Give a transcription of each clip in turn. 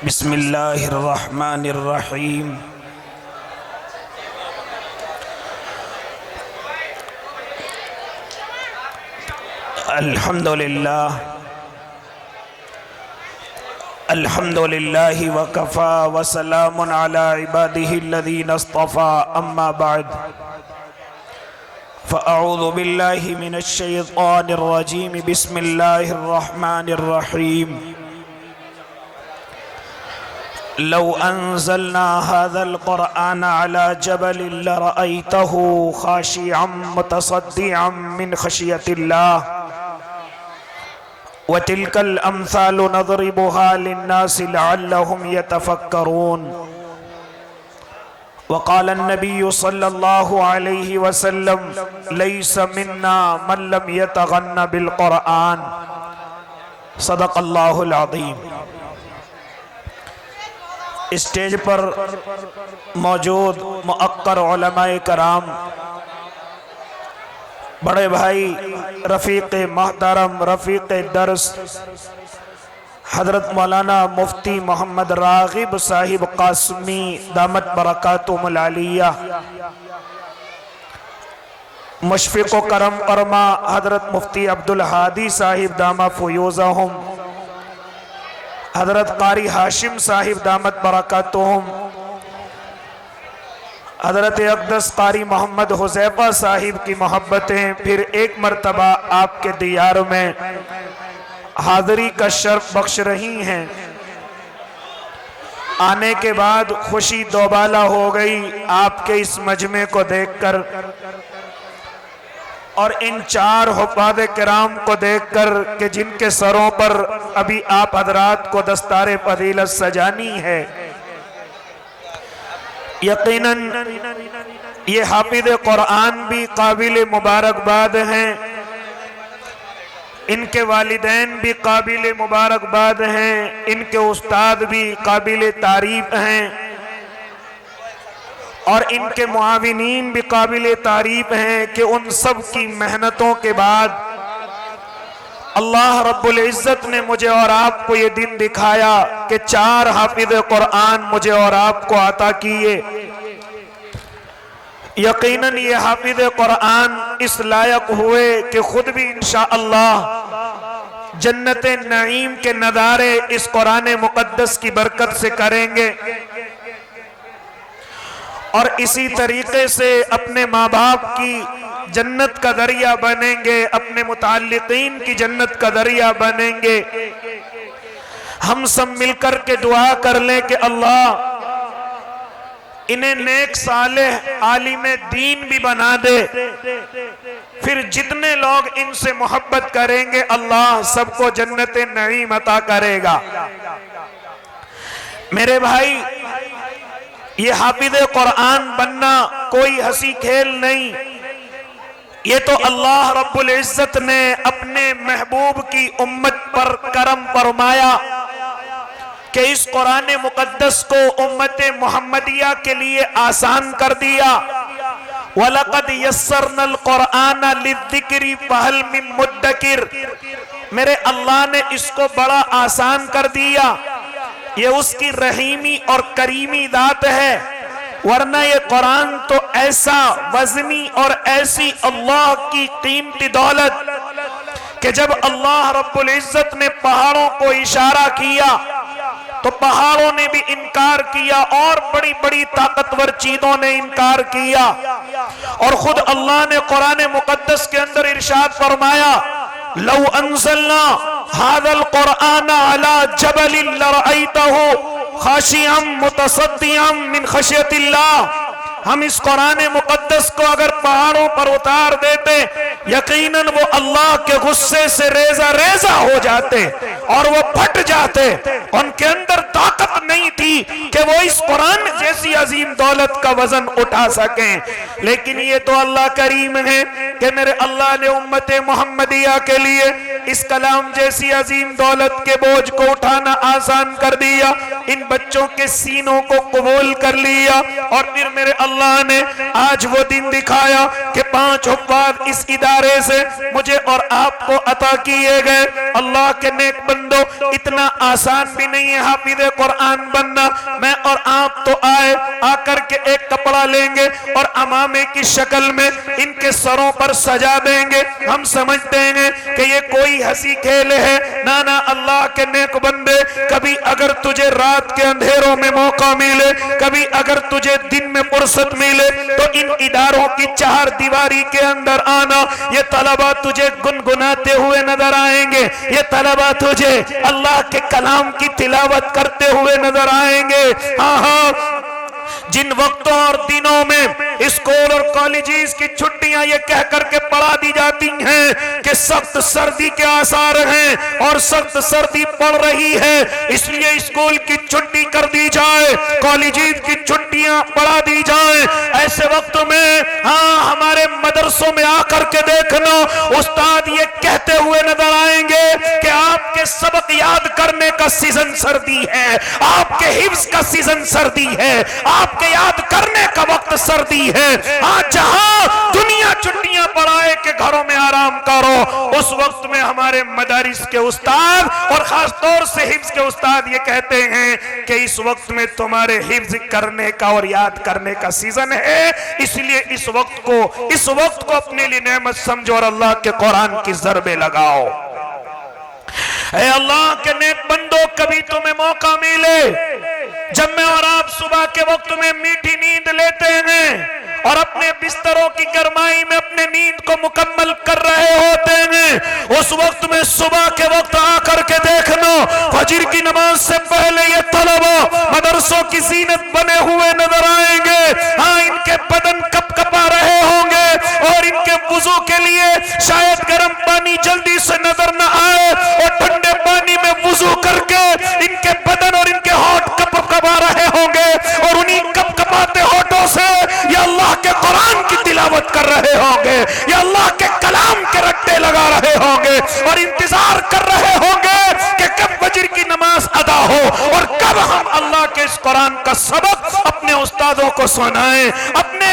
बिस्मिल्लाहिर्रहमानिर्रहीम। अल्हम्दुलिल्लाह अल्हम्दुलिल्लाहि वकफ़ा वसलामुन अला इबादिहिल्लज़ीना इस्तफ़ा अम्मा बअद फ़अऊज़ु बिल्लाहि मिनश्शैतानिर्रजीम बिस्मिल्लाहिर्रहमानिर्रहीम। लौ अंज़लना हाज़ल क़ुरआन अला जबलिन लरअयतहु ख़ाशिअम मुतसद्दिअम मिन ख़शियतिल्लाह वतिल्कल अम्सालु नज़रिबुहा लिन्नासि लअल्लहुम यतफ़क्करून। वक़ाल अन्नबिय्यु सल्लल्लाहु अलैहि वसल्लम लैस मिन्ना मन लम यतग़न्न बिल क़ुरआन। सदक़ल्लाहुल अज़ीम। स्टेज पर मौजूद मुअक्कर उलमाए कराम, बड़े भाई रफ़ीक़ मोहतरम रफ़ीक़ दर्स हज़रत मौलाना मुफ्ती मोहम्मद राग़िब साहिब क़ासिमी दामत बरकातुहुल आलिया, मुशफ़िक़ व करम फरमा हज़रत मुफ्ती अब्दुल हादी साहिब दामा फ़ुयूज़हुम, हज़रत क़ारी हाशिम साहिब दामत बरकातुहुम, हज़रत अक़दस क़ारी मोहम्मद हुज़ैफ़ा साहिब की मोहब्बतें फिर एक मरतबा आपके दियार में हाज़री का शर्फ बख्श रही हैं। आने के बाद खुशी दोबाला हो गई आपके इस मजमे को देखकर और इन चार हुफ़ाज़ किराम को देखकर कि जिनके सरों पर अभी आप हज़रात को दस्तारे फ़ज़ीलत सजानी है। यकीनन ये हाफिज़ कुरान भी काबिल मुबारकबाद हैं, इनके वालिदैन भी काबिल मुबारकबाद हैं, इनके उस्ताद भी काबिल तारीफ हैं और इनके मुआविनीन भी काबिल तारीफ हैं कि उन सब की मेहनतों के बाद अल्लाह रब्बुल इज़्ज़त ने मुझे और आपको ये दिन दिखाया कि चार हाफिज़ कुरान मुझे और आपको अता किए। यकीनन ये हाफिज़ कुरान इस लायक हुए कि खुद भी इंशाअल्लाह जन्नत नईम के नज़ारे इस कुरान मुक़द्दस की बरकत से करेंगे और इसी तरीके से अपने माँ बाप की जन्नत का दरिया बनेंगे, अपने मुताल्लिकीन की जन्नत का दरिया बनेंगे। हम सब मिलकर के दुआ कर लें कि अल्लाह इन्हें नेक सालेह आलिम दीन भी बना दे, फिर जितने लोग इनसे मोहब्बत करेंगे अल्लाह सबको जन्नत नईम अता करेगा। मेरे भाई, ये हाफिज़ कुरान बनना कोई हंसी खेल नहीं, ये तो अल्लाह रब्बुल इज़्ज़त ने अपने महबूब की उम्मत पर करम फरमाया कि इस कुरान मुक़द्दस को उम्मत मुहम्मदिया के लिए आसान कर दिया। वलक़द यस्सरनल क़ुरआन लिज़्ज़िक्रि फ़हल मिन मुद्दकिर। मेरे अल्लाह ने इसको बड़ा आसान कर दिया। ये उसकी रहीमी और करीमी दात है, वरना ये कुरान तो ऐसा वज़नी और ऐसी अल्लाह की कीमती दौलत कि जब अल्लाह रब्बुल इज़्ज़त ने पहाड़ों को इशारा किया तो पहाड़ों ने भी इनकार किया और बड़ी बड़ी ताकतवर चीजों ने इनकार किया। और खुद अल्लाह ने कुरान मुक़द्दस के अंदर इरशाद फरमाया, लौ अंज़लना हाज़ल क़ुरआन अला जबलिन लरअयतहु ख़ाशिअम मुतसद्दिअम मिन ख़शियतिल्लाह। हम इस कुरान मुक़द्दस को अगर पहाड़ों पर उतार देते, यकीनन वो अल्लाह के गुस्से से रेजा रेजा हो जाते और वो फट जाते। उनके अंदर ताकत नहीं थी कि वो इस कुरान जैसी अजीम दौलत का वजन उठा सकें। लेकिन ये तो अल्लाह करीम है कि मेरे अल्लाह ने उम्मत मुहम्मदिया के लिए इस कलाम जैसी अजीम दौलत के बोझ को उठाना आसान कर दिया, इन बच्चों के सीनों को कबूल कर लिया और फिर मेरे अल्लाह ने आज वो दिन दिखाया कि 5 हुफ़्फ़ाज़ इस इदारे से मुझे और आपको अता किए गए। अल्लाह के नेक बंदो, इतना आसान भी नहीं है हाफिज कुरान बनना। मैं और आप तो आए आकर के एक कपड़ा लेंगे और अमामे की शक्ल में इनके सरों पर सजा देंगे, हम समझते हैं कि ये कोई हंसी खेल है। ना ना, अल्लाह के नेक बंदे, कभी अगर तुझे रात के अंधेरों में मौका मिले, कभी अगर तुझे दिन में फुर्सत मिले, तो इन इदारों की चार दीवारी के अंदर आना। ये तलबा तुझे गुनगुनाते हुए नजर आएंगे, ये तलबा तुझे अल्लाह के कलाम की तिलावत करते हुए नजर आएंगे। हाँ हाँ, जिन वक्तों और दिनों में स्कूल और कॉलेजेस की छुट्टियां ये कह करके पढ़ा दी जाती हैं कि सख्त सर्दी के आसार हैं और सख्त सर्दी पड़ रही है, इसलिए स्कूल की छुट्टी कर दी जाए, कॉलेजेस की छुट्टियां पढ़ा दी जाए। ऐसे वक्त में हाँ, हमारे मदरसों में आकर के देखना, उस्ताद ये कहते हुए नजर आएंगे कि आपके सबक याद करने का सीजन सर्दी है, आपके हिफ्ज का सीजन सर्दी है, आपके याद करने का वक्त सर्दी है। हाँ, जहां दुनिया छुट्टियां पढ़ाए के घरों में आराम करो, उस वक्त में हमारे मदारिस के उस्ताद और खास तौर से हिफ्ज के उस्ताद ये कहते हैं कि इस वक्त में तुम्हारे हिफ्ज करने का और याद करने का सीजन है, इसलिए इस वक्त को अपने लिए नेमत समझो और अल्लाह के कुरान की ज़रबे लगाओ। ऐ अल्लाह के नेक बंदो, कभी तुम्हें मौका मिले जब मैं और आप सुबह के वक्त में मीठी नींद लेते हैं और अपने बिस्तरों की गरमाई में अपने नींद को मुकम्मल कर रहे होते हैं, उस वक्त में सुबह के वक्त आकर के देखना, फजर की नमाज से पहले ये तलबा मदरसों की जीनत बने हुए नजर आएंगे। हाँ, इनके बदन कपकपा रहे होंगे और इनके वुजू के लिए शायद गर्म पानी जल्दी से नजर न आए और ठंडे पानी में वुजू करके इनके बदन और इनके होंठ कपकपा रहे होंगे और उन्हीं कपकपाते होठों से या अल्लाह के कुरान की तिलावत कर रहे होंगे या अल्लाह के कलाम के रट्टे लगा रहे होंगे और इंतजार कर रहे होंगे कि कब फजर की नमाज अदा हो और कब हम अल्लाह के इस कुरान का सबक अपने उस्तादों को सुनाएं, अपने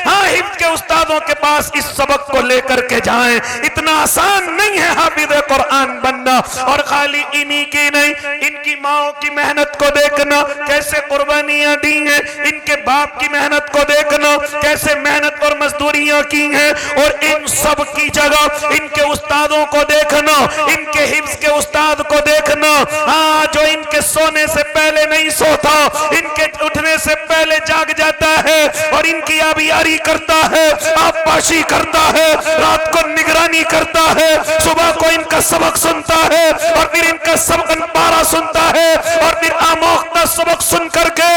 हाँ हिफ्ज के उस्तादों के पास इस सबक को लेकर के जाएं। इतना आसान नहीं है हाफिज कुरान बनना। और खाली इन्हीं की नहीं, इनकी माओ की मेहनत को देखना, कैसे कुर्बानियां दी हैं, इनके बाप की मेहनत को देखना, कैसे मेहनत और मजदूरियां की हैं, और इन सब की जगह इनके उस्तादों को देखना, इनके हिफ्ज के उस्ताद को देखना। हाँ, जो इनके सोने से पहले नहीं सोता, इनके उठने से पहले जाग जाता है और इनकी आबियारी करता है, आबपाशी करता है, रात को निगरानी करता है, सुबह को इनका सबक सुनता है और फिर इनका सबक पारा सुनता है और फिर आमोख्ता सबक सुन करके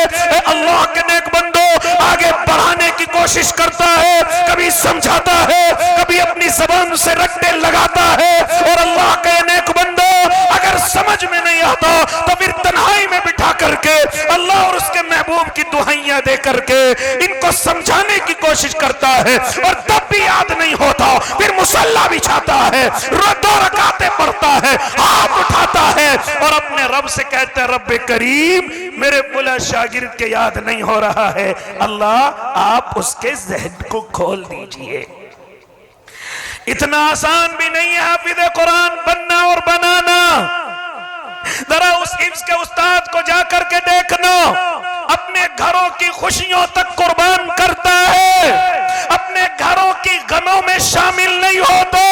अल्लाह के नेक बंदो आगे बढ़ाने की कोशिश करता है, कभी समझाता है, कभी अपनी जबान से रट्टे लगाता है। और अल्लाह के नेक बंदो अगर समझ में नहीं आता तो फिर तन्हाई में बिठा करके अल्लाह और उसके महबूब की दुहाइयां दे करके इनको समझाने की कोशिश करता है और तब भी याद नहीं होता, फिर मुसल्ला बिछाता है, 2 रकातें पढ़ता है, हाथ उठाता है और अपने रब से कहता है, रब्बे करीम मेरे बुला शागिर्द के याद नहीं हो रहा है, अल्लाह आप उसके ज़हन को खोल दीजिए। इतना आसान भी नहीं है हाफिज कुरान बनना और बनाना। जरा उस हिफ्ज के उस्ताद को जाकर के देखना, अपने घरों की खुशियों तक कुर्बान करता है, अपने घरों की गमों में शामिल नहीं होता।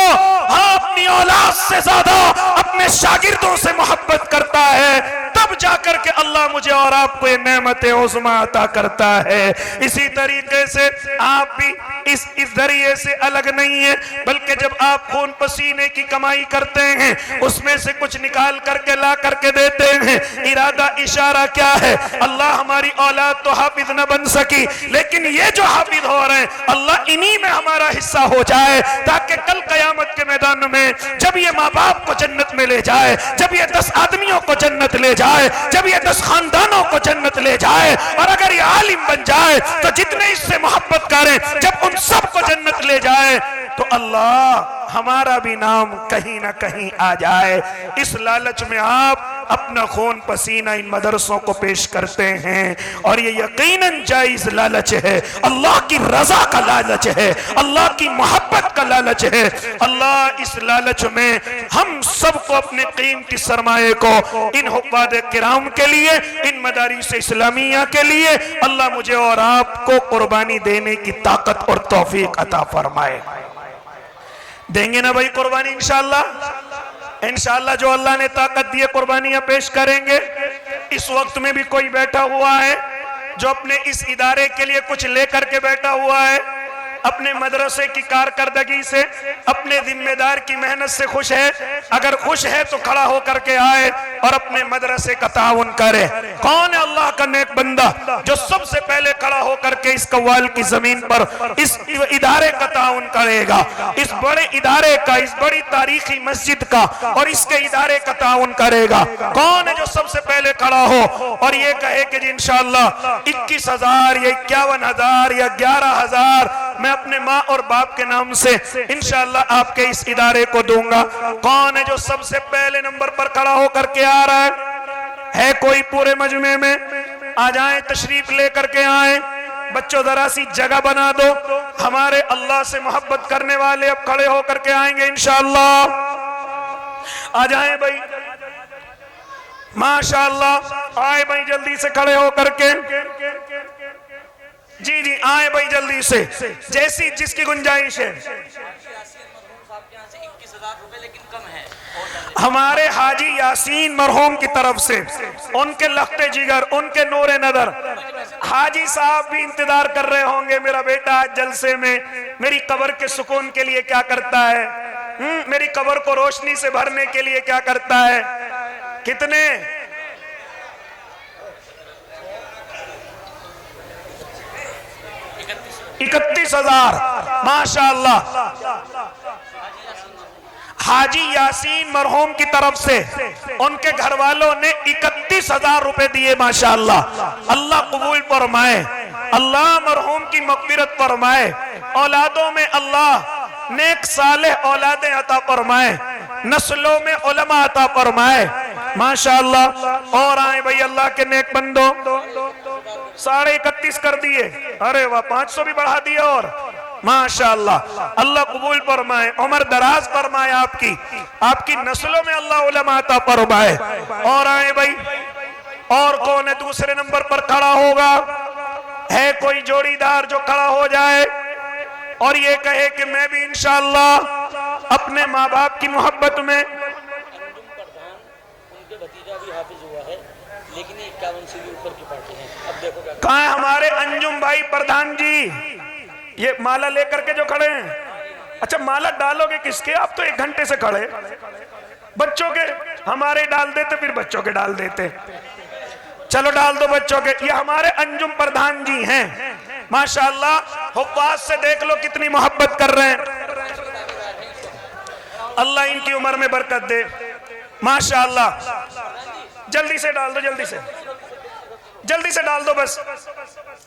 हाँ, अपनी औलाद से ज्यादा अपने शागिर्दों से मोहब्बत करता है, तब जाकर के अल्लाह मुझे और आपको ये नेमतें उज़्मा अता करता है। इसी तरीके से आप भी इस जरिए से अलग नहीं है, बल्कि जब आप खून पसीने की कमाई करते हैं, उसमें से कुछ निकाल करके ला करके देते हैं, इरादा इशारा क्या है? अल्लाह हमारी औलाद तो हाफिज न बन सकी, लेकिन ये जो हाफिज हो रहे हैं अल्लाह इन्हीं में हमारा हिस्सा हो जाए, ताकि कल कयामत के मैदान में जब ये माँ बाप को जन्नत में ले जाए, जब ये 10 आदमियों को जन्नत ले जाए, जब ये 10 खानदानों को जन्नत ले जाए, और अगर ये आलिम बन जाए तो जितने इससे मोहब्बत करें, जब उन सबको जन्नत ले जाए तो अल्लाह हमारा भी नाम कहीं ना कहीं आ जाए। इस लालच में आप अपना खून पसीना इन मदरसों को पेश करते हैं, और ये यकीनन जायज लालच है, अल्लाह की रजा का लालच है, अल्लाह की मोहब्बत का लालच है। अल्लाह इस लालच में हम सबको अपने कीमती सरमाए को इन हुफ़ाज़ किराम के लिए, इन मदारिस इस्लामिया के लिए अल्लाह मुझे और आपको कुर्बानी देने की ताकत और तौफीक अता फरमाए। देंगे ना भाई कुर्बानी इंशाअल्लाह? इंशाअल्लाह जो अल्लाह ने ताकत दी है कुर्बानियां पेश करेंगे। इस वक्त में भी कोई बैठा हुआ है जो अपने इस इदारे के लिए कुछ लेकर के बैठा हुआ है, अपने मदरसे की कारकर्दगी से, अपने जिम्मेदार की मेहनत से खुश है? अगर खुश है तो खड़ा होकर के आए और अपने मदरसे का ताउन करे। कौन है अल्लाह का नेक बंदा जो सबसे पहले खड़ा होकर के इस कव्वाल की जमीन पर इस इदारे का ताउन करेगा, इस बड़े इदारे का, इस बड़ी तारीखी मस्जिद का और इसके इदारे का ताउन करेगा? कौन है जो सबसे पहले खड़ा हो और ये कहे कि जी इंशाअल्लाह 21,000 या 51,000 या 11,000 मैं अपने माँ और बाप के नाम से इंशाअल्लाह आपके इस इदारे को दूंगा? कौन है जो सबसे पहले नंबर पर खड़ा होकर के आ रहा है? कोई पूरे मजमे में? आ जाएं, तशरीफ लेकर के आए। बच्चों जरा सी जगह बना दो, हमारे अल्लाह से मोहब्बत करने वाले अब खड़े होकर के आएंगे इंशाअल्लाह। आ जाएं भाई, माशाअल्लाह आए भाई, जल्दी से खड़े होकर के। जी जी आए भाई जल्दी से, जैसी जिसकी गुंजाइश है। हमारे हाजी यासीन मरहूम की तरफ से, उनके लख्ते जिगर, उनके नूरे नजर, हाजी साहब भी इंतजार कर रहे होंगे मेरा बेटा आज जलसे में मेरी कब्र के सुकून के लिए क्या करता है, मेरी कब्र को रोशनी से भरने के लिए क्या करता है। कितने? 31,000 माशाअल्लाह। हाजी यासीन मरहूम की तरफ से उनके घर वालों ने 31,000 रुपए दिए माशाअल्लाह। अल्लाह कबूल फरमाए, अल्लाह मरहूम की मग़फ़िरत फरमाए, औलादों में अल्लाह नेक सालेह औलादें अता फरमाए, नस्लों में उलमा अता फरमाए माशाअल्लाह। और आए भाई अल्लाह के नेक बंदो, 31.5 कर दिए, अरे वाह 500 भी बढ़ा दिए और माशाअल्लाह। अल्लाह कबूल फरमाए, उम्र दराज फरमाए आपकी, आपकी नस्लों में अल्लाह उलमा अता फरमाए। और आए भाई, और कौन है दूसरे नंबर पर खड़ा होगा? है कोई जोड़ीदार जो खड़ा हो जाए और ये कहे कि मैं भी इंशाअल्लाह अपने माँ बाप की मोहब्बत में। उनके भतीजा भी हाफिज हुआ है, लेकिन 51 से भी ऊपर की पार्टी है। अब देखो कहाँ है हमारे अंजुम भाई प्रधान जी, ये माला लेकर के जो खड़े हैं। अच्छा माला डालोगे किसके? आप तो 1 घंटे से खड़े, बच्चों के हमारे डाल देते, फिर बच्चों के डाल देते। चलो डाल दो बच्चों के। ये हमारे अंजुम प्रधान जी हैं माशाअल्लाह, हुफ़्फ़ाज़ से देख लो कितनी मोहब्बत कर रहे हैं। अल्लाह इनकी उम्र में बरकत दे माशाअल्लाह। जल्दी से डाल दो, जल्दी से, जल्दी से डाल दो बस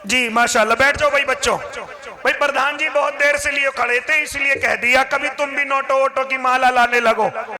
जी माशाअल्लाह। बैठ जाओ भाई बच्चों। भाई प्रधान जी बहुत देर से लिए खड़े थे, इसलिए कह दिया कभी तुम भी नोटो वोटो की माला लाने लगो।